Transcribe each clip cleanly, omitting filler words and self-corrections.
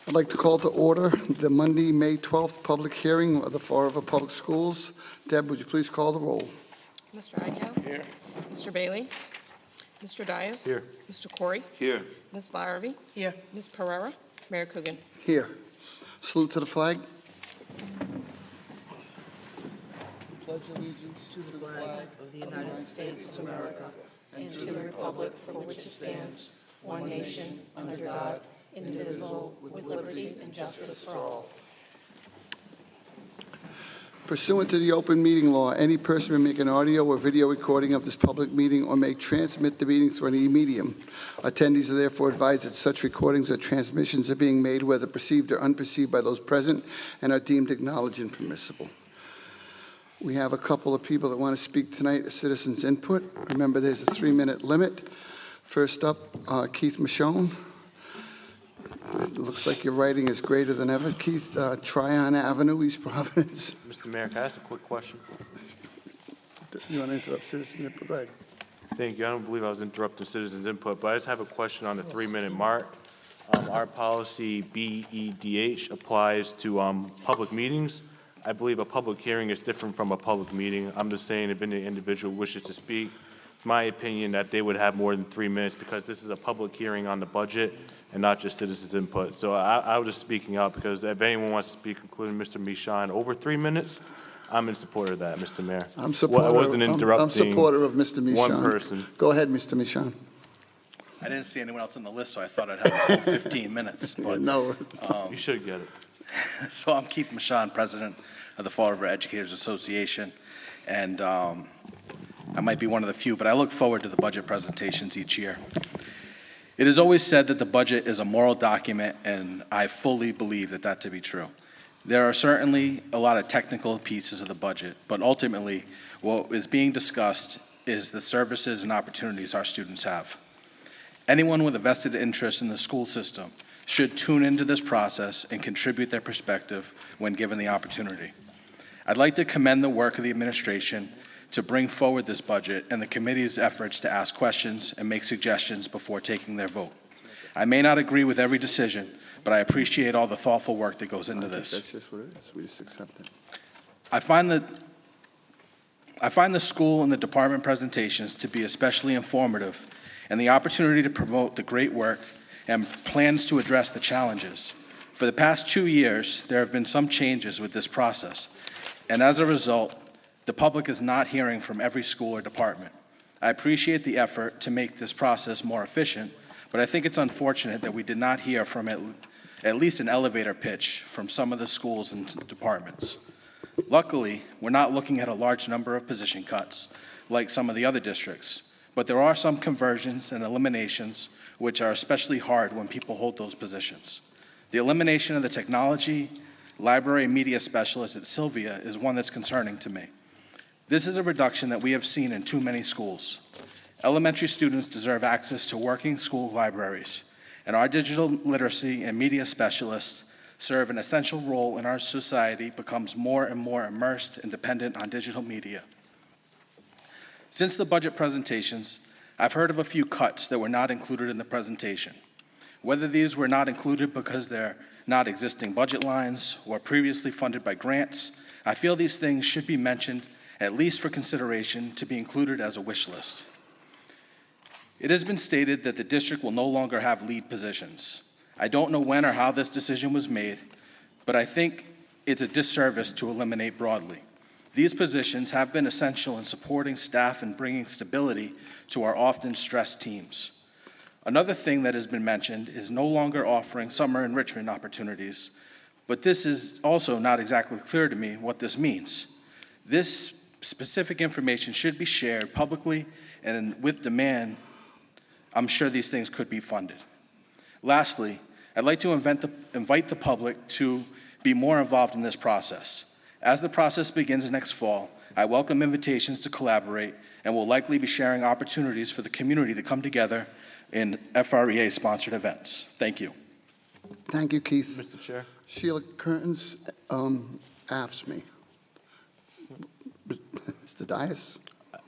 I'd like to call to order the Monday, May 12th public hearing of the Fall River Public Schools. Deb, would you please call the roll? Mr. Agia? Here. Mr. Bailey? Mr. Dias? Here. Mr. Corey? Here. Ms. Larrabee? Here. Ms. Pereira? Mayor Coogan? Here. Salute to the flag. Pledge allegiance to the flag Of the United States of America and to the republic for which it stands, one nation, under God, indivisible, with liberty and justice for all. Pursuant to the open meeting law, any person may make an audio or video recording of this public meeting or may transmit the meeting through any medium. Attendees are therefore advised that such recordings or transmissions are being made, whether perceived or unperceived, by those present and are deemed acknowledged and permissible. We have a couple of people that want to speak tonight, citizens' input. Remember, there's a 3-minute limit. First up, Keith Michonne. It looks like your writing is greater than ever. Keith, Tryon Avenue, East Providence. Mr. Mayor, can I ask a quick question? You want to interrupt citizens' input? Go ahead. Thank you. I don't believe I was interrupting citizens' input, but I just have a question on the 3-minute mark. Our policy BEDH applies to public meetings. I believe a public hearing is different from a public meeting. I'm just saying if any individual wishes to speak, my opinion that they would have more than 3 minutes because this is a public hearing on the budget and not just citizens' input. So I was just speaking out because if anyone wants to speak, including Mr. Michon, over 3 minutes, I'm in support of that, Mr. Mayor. I'm supportive. I wasn't interrupting I'm supportive of Mr. Michon. one person. Go ahead, Mr. Michon. I didn't see anyone else on the list, so I thought I'd have a full 15 minutes. But, No. You should get it. so I'm Keith Michon, president of the Fall River Educators Association, and I might be one of the few, but I look forward to the budget presentations each year. It is always said that the budget is a moral document, and I fully believe that to be true. There are certainly a lot of technical pieces of the budget, but ultimately, what is being discussed is the services and opportunities our students have. Anyone with a vested interest in the school system should tune into this process and contribute their perspective when given the opportunity. I'd like to commend the work of the administration to bring forward this budget and the committee's efforts to ask questions and make suggestions before taking their vote. I may not agree with every decision, but I appreciate all the thoughtful work that goes into this. That's just what it is. We just accept it. I find the school and the department presentations to be especially informative, and the opportunity to promote the great work and plans to address the challenges. For the past 2 years, there have been some changes with this process, and as a result, the public is not hearing from every school or department. I appreciate the effort to make this process more efficient, but I think it's unfortunate that we did not hear from at least an elevator pitch from some of the schools and departments. Luckily, we're not looking at a large number of position cuts like some of the other districts, but there are some conversions and eliminations which are especially hard when people hold those positions. The elimination of the technology, library, and media specialist at Sylvia is one that's concerning to me. This is a reduction that we have seen in too many schools. Elementary students deserve access to working school libraries, and our digital literacy and media specialists serve an essential role in our society becomes more and more immersed and dependent on digital media. Since the budget presentations, I've heard of a few cuts that were not included in the presentation. Whether these were not included because they're not existing budget lines or previously funded by grants, I feel these things should be mentioned, at least for consideration, to be included as a wish list. It has been stated that the district will no longer have lead positions. I don't know when or how this decision was made, but I think it's a disservice to eliminate broadly. These positions have been essential in supporting staff and bringing stability to our often stressed teams. Another thing that has been mentioned is no longer offering summer enrichment opportunities, but this is also not exactly clear to me what this means. This specific information should be shared publicly, and with demand, I'm sure these things could be funded. Lastly, I'd like to invite the public to be more involved in this process. As the process begins next fall, I welcome invitations to collaborate and will likely be sharing opportunities for the community to come together in FREA-sponsored events. Thank you. Thank you, Keith. Mr. Chair? Sheila Curtins, AFSCME. Mr. Dias?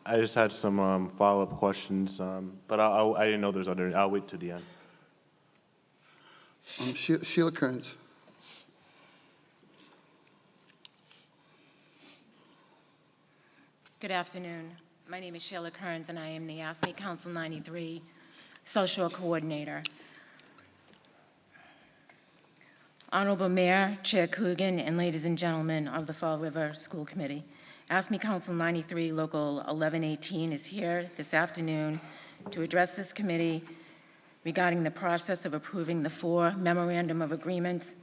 I just had some follow-up questions, but I didn't know there was other. I'll wait to the end. Sheila Kearns. Good afternoon. My name is Sheila Kearns, and I am the ASME Council 93 South Shore Coordinator. Honorable Mayor, Chair Coogan, and ladies and gentlemen of the Fall River School Committee, ASME Council 93 Local 1118 is here this afternoon to address this committee regarding the process of approving the 4 memorandum of agreements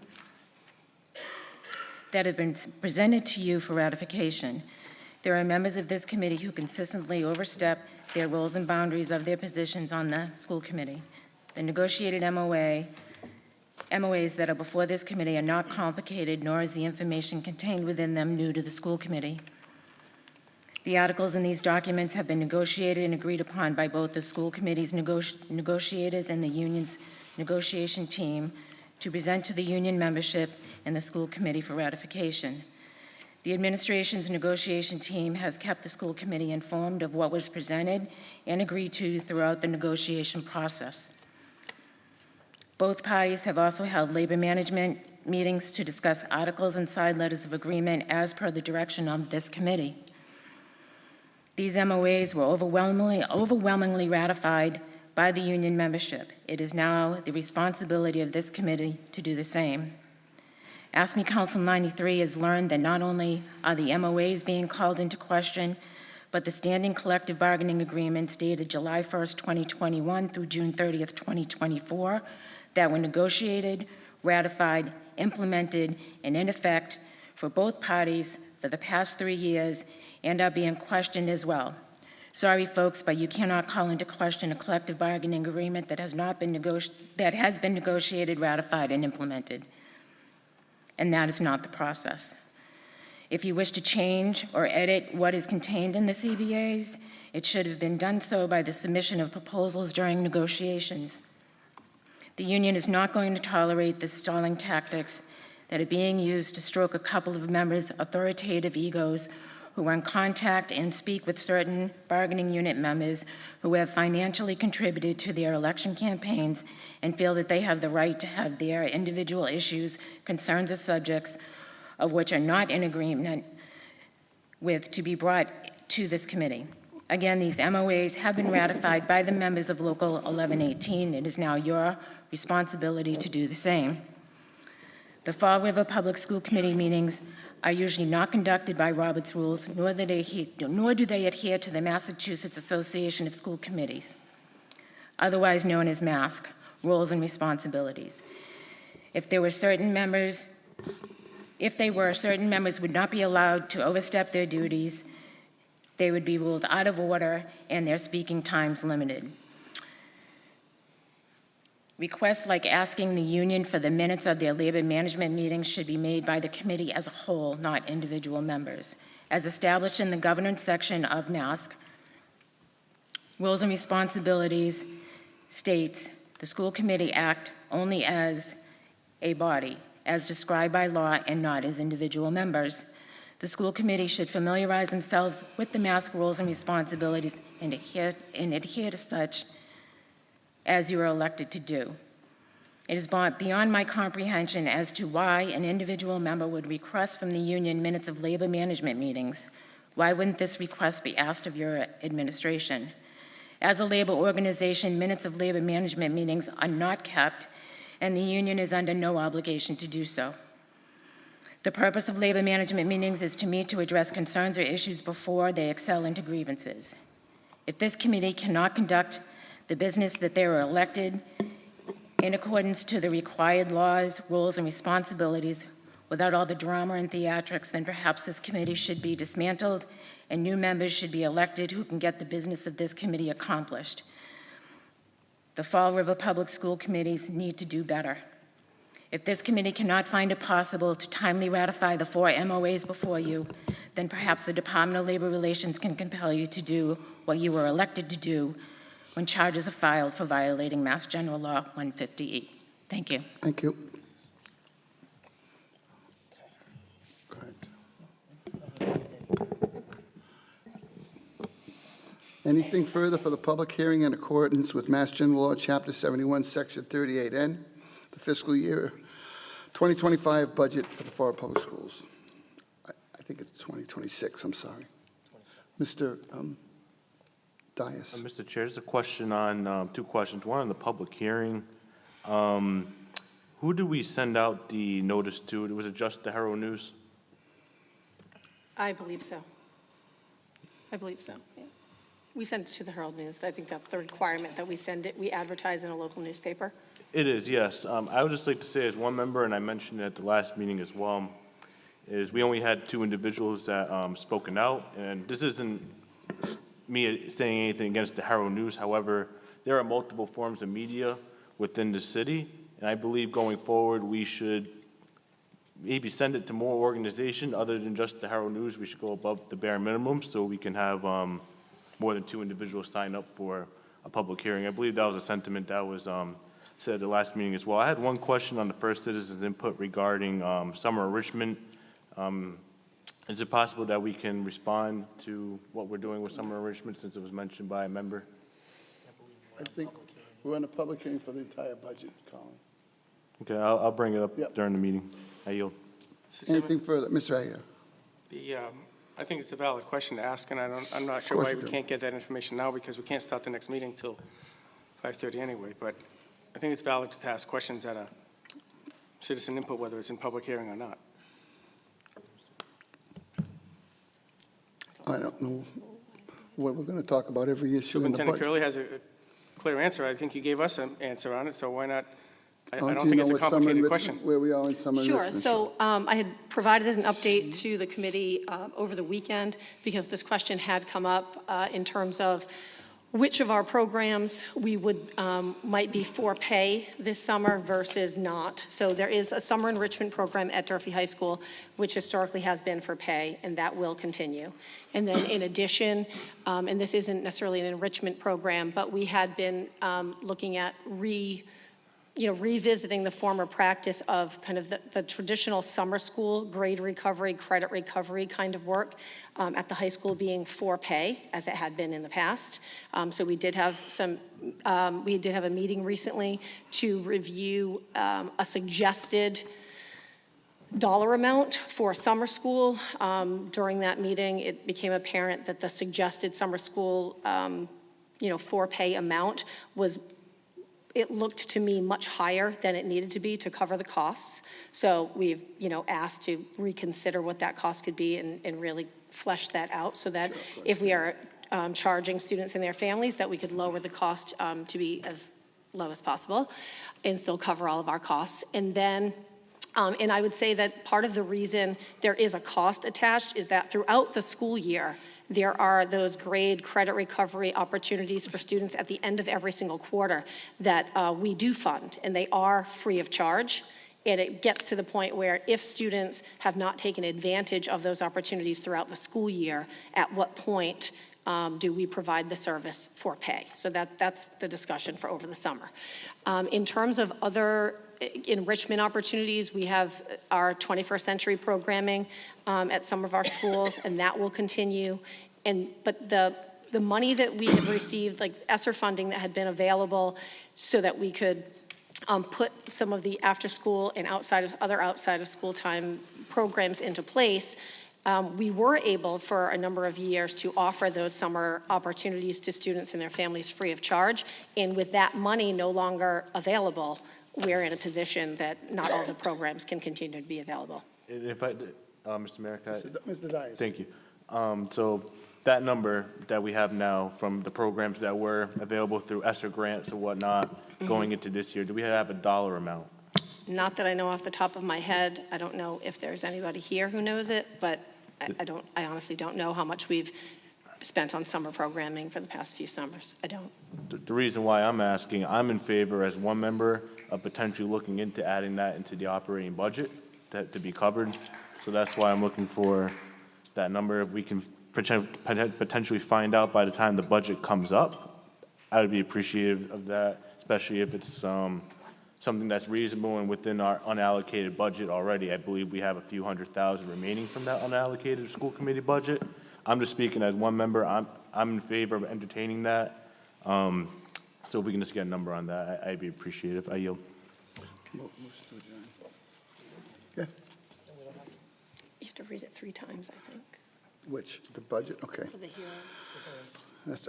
that have been presented to you for ratification. There are members of this committee who consistently overstep their roles and boundaries of their positions on the school committee. The negotiated MOAs that are before this committee are not complicated, nor is the information contained within them new to the school committee. The articles in these documents have been negotiated and agreed upon by both the school committee's negotiators and the union's negotiation team to present to the union membership and the school committee for ratification. The administration's negotiation team has kept the school committee informed of what was presented and agreed to throughout the negotiation process. Both parties have also held labor management meetings to discuss articles and side letters of agreement as per the direction of this committee. These MOAs were overwhelmingly ratified by the union membership. It is now the responsibility of this committee to do the same. ASME Council 93 has learned that not only are the MOAs being called into question, but the standing collective bargaining agreements dated July 1st, 2021 through June 30th, 2024, that were negotiated, ratified, implemented, and in effect for both parties for the past 3 years and are being questioned as well. Sorry, folks, but you cannot call into question a collective bargaining agreement that has been negotiated, ratified, and implemented. And that is not the process. If you wish to change or edit what is contained in the CBAs, it should have been done so by the submission of proposals during negotiations. The union is not going to tolerate the stalling tactics that are being used to stroke a couple of members' authoritative egos who are in contact and speak with certain bargaining unit members who have financially contributed to their election campaigns and feel that they have the right to have their individual issues, concerns, or subjects of which are not in agreement with to be brought to this committee. Again, these MOAs have been ratified by the members of Local 1118. It is now your responsibility to do the same. The Fall River Public School Committee meetings are usually not conducted by Robert's Rules, nor do they adhere to the Massachusetts Association of School Committees, otherwise known as MASC, Roles and Responsibilities. If they were certain members would not be allowed to overstep their duties, they would be ruled out of order and their speaking times limited. Requests like asking the union for the minutes of their labor management meetings should be made by the committee as a whole, not individual members. As established in the governance section of MASC, Rules and Responsibilities states the school committee act only as a body, as described by law, and not as individual members. The school committee should familiarize themselves with the MASC rules and responsibilities and adhere to such as you are elected to do. It is beyond my comprehension as to why an individual member would request from the union minutes of labor management meetings. Why wouldn't this request be asked of your administration? As a labor organization, minutes of labor management meetings are not kept, and the union is under no obligation to do so. The purpose of labor management meetings is to meet to address concerns or issues before they excel into grievances. If this committee cannot conduct the business that they were elected in accordance to the required laws, rules, and responsibilities without all the drama and theatrics, then perhaps this committee should be dismantled and new members should be elected who can get the business of this committee accomplished. The Fall River Public School Committees need to do better. If this committee cannot find it possible to timely ratify the 4 MOAs before you, then perhaps the Department of Labor Relations can compel you to do what you were elected to do when charges are filed for violating Mass General Law 150E. Thank you. Thank you. Go ahead. Anything further for the public hearing in accordance with Mass General Law, Chapter 71, Section 38N? the fiscal year 2025 budget for the Florida Public Schools. I think it's 2026, I'm sorry. Mr. Dias. Mr. Chair, there's a question on, two questions. One on the public hearing. Who did we send out the notice to? Was it just the Herald News? I believe so. I believe so, yeah. We sent it to the Herald News. I think that's the requirement, that we send it, we advertise in a local newspaper. It is, yes. I would just like to say as one member, and I mentioned it at the last meeting as well, is we only had 2 individuals that spoken out, and this isn't me saying anything against the Herald News. However, there are multiple forms of media within the city, and I believe going forward, we should maybe send it to more organizations other than just the Herald News. We should go above the bare minimum so we can have more than 2 individuals sign up for a public hearing. I believe that was a sentiment that was said at the last meeting as well. I had one question on the first citizens input regarding summer enrichment. Is it possible that we can respond to what we're doing with summer enrichment since it was mentioned by a member? I think we're on a public hearing for the entire budget, Colin. Okay, I'll bring it up Yep. during the meeting. I yield. Anything further? Mr. Aguirre? I think it's a valid question to ask, and I'm not sure course why you we do. can't get that information now, because we can't start the next meeting till 5:30 anyway. But I think it's valid to ask questions at a citizen input, whether it's in public hearing or not. I don't know what we're going to talk about every issue in the Superintendent budget. Curley has a clear answer. I think you gave us an answer on it, so why not? I Do don't you think know it's a what summer complicated enrichment- question. Where we are in summer enrichment? Sure, so I had provided an update to the committee over the weekend because this question had come up in terms of which of our programs we would, might be for pay this summer versus not. So there is a summer enrichment program at Durfee High School, which historically has been for pay, and that will continue. And then in addition, and this isn't necessarily an enrichment program, but we had been looking at revisiting the former practice of kind of the traditional summer school grade recovery, credit recovery kind of work at the high school being for pay, as it had been in the past. So we did have a meeting recently to review a suggested dollar amount for summer school. During that meeting, it became apparent that the suggested summer school, for pay amount it looked to me much higher than it needed to be to cover the costs. So we've, asked to reconsider what that cost could be and really flesh that out so that if we are charging students and their families, that we could lower the cost to be as low as possible and still cover all of our costs. And then, and I would say that part of the reason there is a cost attached is that throughout the school year, there are those grade credit recovery opportunities for students at the end of every single quarter that we do fund, and they are free of charge. And it gets to the point where if students have not taken advantage of those opportunities throughout the school year, at what point do we provide the service for pay? So that's the discussion for over the summer. In terms of other enrichment opportunities, we have our 21st century programming at some of our schools, and that will continue. But the money that we have received, like ESSER funding that had been available so that we could put some of the after-school and outside of school time programs into place, we were able for a number of years to offer those summer opportunities to students and their families free of charge. And with that money no longer available, we're in a position that not all the programs can continue to be available. If I, Mr. Mayor, can I- Mr. Dias? Thank you. So that number that we have now from the programs that were available through ESSER grants and whatnot going into this year, do we have a dollar amount? Not that I know off the top of my head. I don't know if there's anybody here who knows it, but I honestly don't know how much we've spent on summer programming for the past few summers. I don't. The reason why I'm asking, I'm in favor as one member of potentially looking into adding that into the operating budget to be covered. So that's why I'm looking for that number. If we can potentially find out by the time the budget comes up, I would be appreciative of that, especially if it's something that's reasonable and within our unallocated budget already. I believe we have a few $100,000 remaining from that unallocated school committee budget. I'm just speaking as one member. I'm in favor of entertaining that. So if we can just get a number on that, I'd be appreciative. I yield. Motion to adjourn. Yeah, You have to read it 3 times, I think, which, the budget, okay. for the hearing.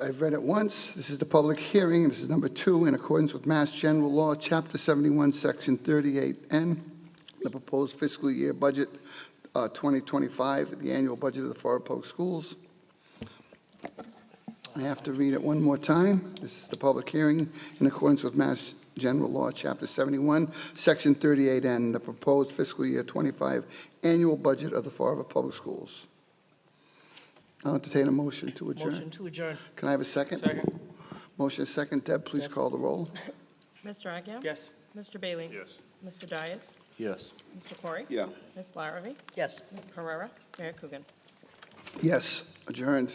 I've read it once. This is the public hearing, and this is number 2, in accordance with Mass General Law, Chapter 71, Section 38N, the proposed fiscal year budget 2025, the annual budget of the Florida Public Schools. I have to read it one more time. This is the public hearing in accordance with Mass General Law, Chapter 71, Section 38N, the proposed fiscal year 25 annual budget of the Florida Public Schools. I'll entertain a motion to adjourn. Motion to adjourn. Can I have a second? Second. Motion is second. Deb, please call the roll. Mr. Agia? Yes. Mr. Bailey? Yes. Mr. Dias? Yes. Mr. Corey? Yeah. Ms. Larrabee? Yes. Ms. Pereira? Mayor Coogan? Yes, adjourned.